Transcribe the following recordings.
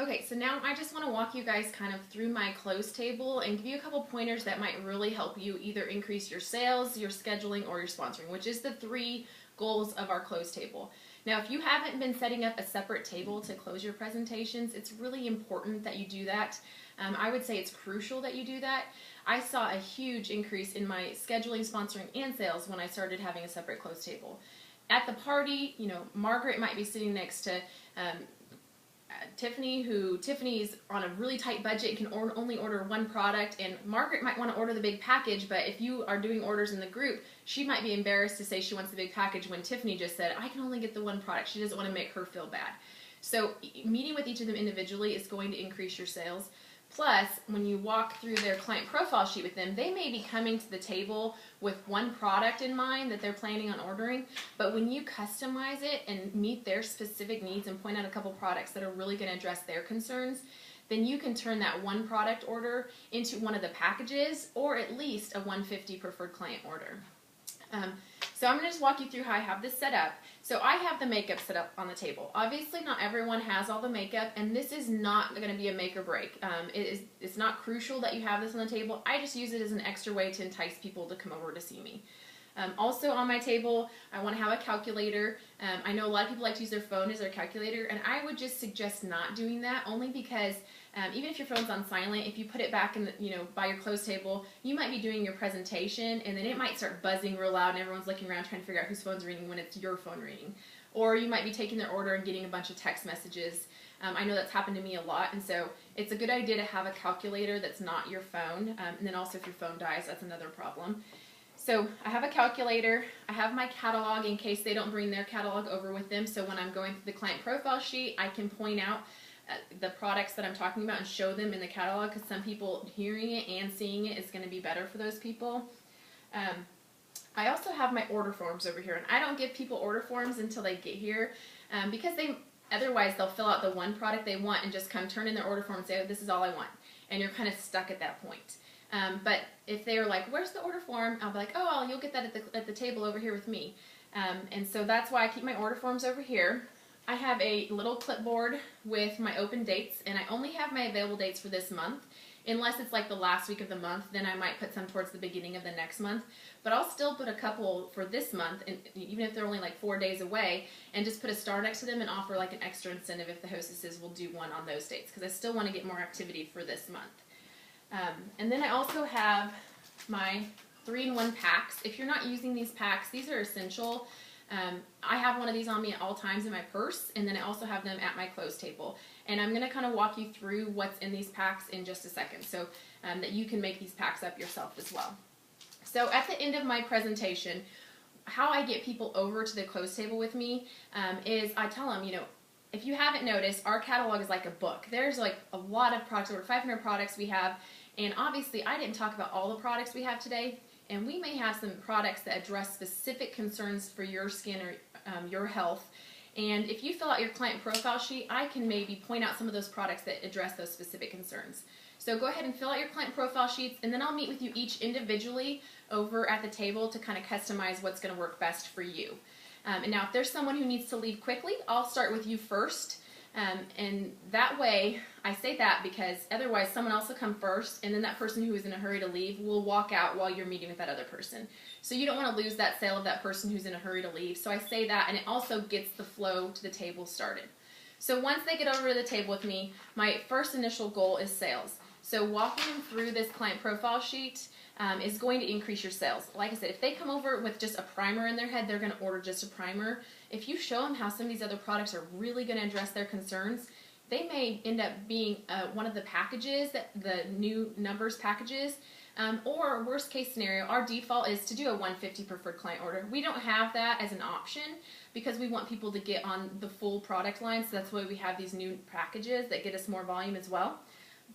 Okay, so now I just want to walk you guys kind of through my close table and give you a couple pointers that might really help you either increase your sales, your scheduling, or your sponsoring, which is the three goals of our close table. Now, if you haven't been setting up a separate table to close your presentations, it's really important that you do that. I would say it's crucial that you do that. I saw a huge increase in my scheduling, sponsoring, and sales when I started having a separate close table. At the party, Margaret might be sitting next to Tiffany's on a really tight budget and can only order one product, and Margaret might want to order the big package, but if you are doing orders in the group, she might be embarrassed to say she wants the big package when Tiffany just said, I can only get the one product. She doesn't want to make her feel bad. So meeting with each of them individually is going to increase your sales. Plus, when you walk through their client profile sheet with them, they may be coming to the table with one product in mind that they're planning on ordering, but when you customize it and meet their specific needs and point out a couple products that are really going to address their concerns, then you can turn that one product order into one of the packages, or at least a 150 preferred client order. So I'm going to just walk you through how I have this set up. So I have the makeup set up on the table. Obviously, not everyone has all the makeup, and this is not going to be a make or break. It's not crucial that you have this on the table. I just use it as an extra way to entice people to come over to see me. Also on my table, I want to have a calculator. I know a lot of people like to use their phone as their calculator, and I would just suggest not doing that, only because even if your phone's on silent, if you put it back in the, by your closed table, you might be doing your presentation, and then it might start buzzing real loud, and everyone's looking around trying to figure out whose phone's ringing when it's your phone ringing. Or you might be taking their order and getting a bunch of text messages. I know that's happened to me a lot, and so it's a good idea to have a calculator that's not your phone, and then also if your phone dies, that's another problem. So I have a calculator, I have my catalog in case they don't bring their catalog over with them, so when I'm going through the client profile sheet, I can point out the products that I'm talking about and show them in the catalog, because some people hearing it and seeing it is going to be better for those people. I also have my order forms over here, and I don't give people order forms until they get here, because otherwise they'll fill out the one product they want and just come turn in their order form and say, oh, this is all I want, and you're kind of stuck at that point. But if they're like, where's the order form? I'll be like, oh, you'll get that at the table over here with me. And so that's why I keep my order forms over here. I have a little clipboard with my open dates, and I only have my available dates for this month. Unless it's like the last week of the month, then I might put some towards the beginning of the next month. But I'll still put a couple for this month, and even if they're only like 4 days away, and just put a star next to them and offer like an extra incentive if the hostesses will do one on those dates, because I still want to get more activity for this month. And then I also have my 3-in-1 packs. If you're not using these packs, these are essential. I have one of these on me at all times in my purse, and then I also have them at my close table. And I'm going to kind of walk you through what's in these packs in just a second, so that you can make these packs up yourself as well. So at the end of my presentation, how I get people over to the close table with me is I tell them, if you haven't noticed, our catalog is like a book. There's like a lot of products, over 500 products we have, and obviously I didn't talk about all the products we have today, and we may have some products that address specific concerns for your skin or your health. And if you fill out your client profile sheet, I can maybe point out some of those products that address those specific concerns. So go ahead and fill out your client profile sheets, and then I'll meet with you each individually over at the table to kind of customize what's going to work best for you. And now if there's someone who needs to leave quickly, I'll start with you first. And that way, I say that because otherwise someone else will come first, and then that person who is in a hurry to leave will walk out while you're meeting with that other person. So you don't want to lose that sale of that person who's in a hurry to leave. So I say that, and it also gets the flow to the table started. So once they get over to the table with me, my first initial goal is sales. So walking them through this client profile sheet is going to increase your sales. Like I said, if they come over with just a primer in their head, they're going to order just a primer. If you show them how some of these other products are really going to address their concerns, they may end up being one of the packages, the new numbers packages, or worst case scenario, our default is to do a 150 preferred client order. We don't have that as an option because we want people to get on the full product line, so that's why we have these new packages that get us more volume as well.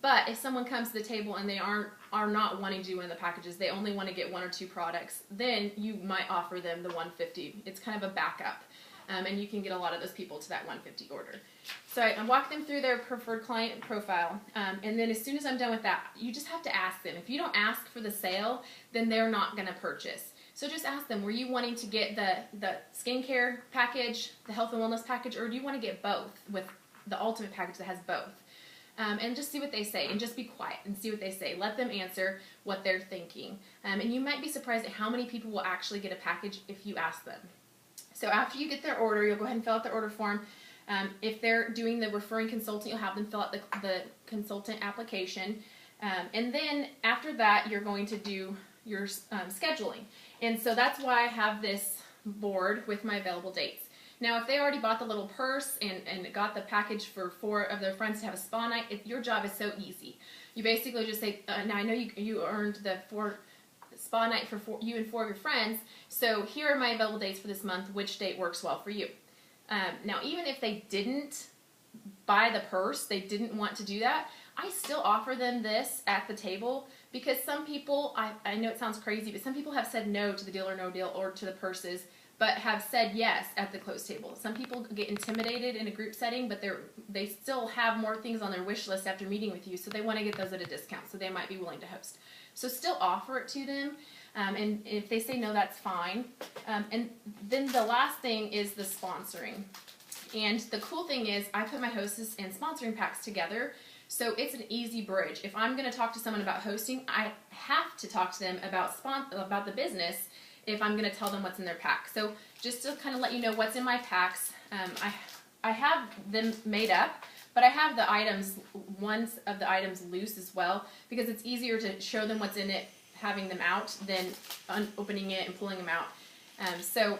But if someone comes to the table and they are not wanting to do one of the packages, they only want to get 1 or 2 products, then you might offer them the 150. It's kind of a backup, and you can get a lot of those people to that 150 order. So I walk them through their preferred client profile, and then as soon as I'm done with that, you just have to ask them. If you don't ask for the sale, then they're not going to purchase. So just ask them, were you wanting to get the skincare package, the health and wellness package, or do you want to get both with the ultimate package that has both. And just see what they say, and just be quiet and see what they say. Let them answer what they're thinking. And you might be surprised at how many people will actually get a package if you ask them. So after you get their order, you'll go ahead and fill out the order form. If they're doing the referring consultant, you'll have them fill out the consultant application. And then after that, you're going to do your scheduling. And so that's why I have this board with my available dates. Now, if they already bought the little purse and got the package for 4 of their friends to have a spa night, your job is so easy. You basically just say, now I know you earned the 4 spa night for you and 4 of your friends, so here are my available dates for this month. Which date works well for you? Now, even if they didn't buy the purse, they didn't want to do that, I still offer them this at the table, because some people, I know it sounds crazy, but some people have said no to the Deal or No Deal or to the purses, but have said yes at the close table. Some people get intimidated in a group setting, but they still have more things on their wish list after meeting with you, so they want to get those at a discount, so they might be willing to host. So still offer it to them, and if they say no, that's fine. And then the last thing is the sponsoring. And the cool thing is I put my hostess and sponsoring packs together, so it's an easy bridge. If I'm going to talk to someone about hosting, I have to talk to them about the business if I'm going to tell them what's in their pack. So just to kind of let you know what's in my packs, I have them made up, but I have the items, ones of the items loose as well, because it's easier to show them what's in it having them out than opening it and pulling them out. So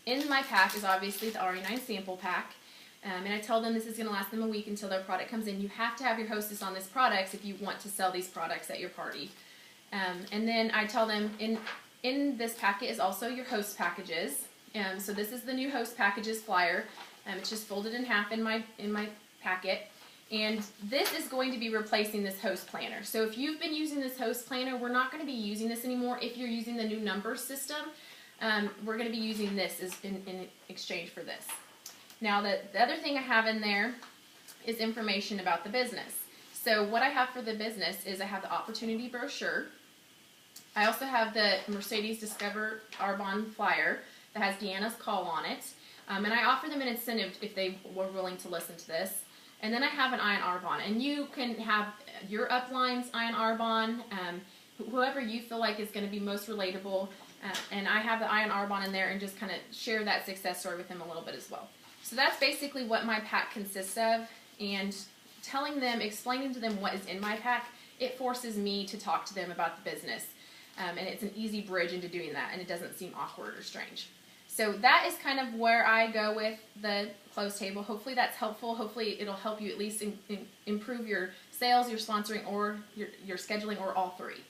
in my pack is obviously the RE9 sample pack, and I tell them this is going to last them a week until their product comes in. You have to have your hostess on this product if you want to sell these products at your party. And then I tell them in this packet is also your host packages. So this is the new host packages flyer. It's just folded in half in my packet. And this is going to be replacing this host planner. So if you've been using this host planner, we're not going to be using this anymore. If you're using the new number system, we're going to be using this in exchange for this. Now the other thing I have in there is information about the business. So what I have for the business is I have the opportunity brochure. I also have the Mercedes Discover Arbonne flyer that has Deanna's call on it. And I offer them an incentive if they were willing to listen to this. And then I have an Ion Arbonne. And you can have your uplines Ion Arbonne, whoever you feel like is going to be most relatable. And I have the Ion Arbonne in there and just kind of share that success story with them a little bit as well. So that's basically what my pack consists of. And telling them, explaining to them what is in my pack, it forces me to talk to them about the business. And it's an easy bridge into doing that, and it doesn't seem awkward or strange. So that is kind of where I go with the close table. Hopefully that's helpful. Hopefully it'll help you at least improve your sales, your sponsoring, or your scheduling, or all three.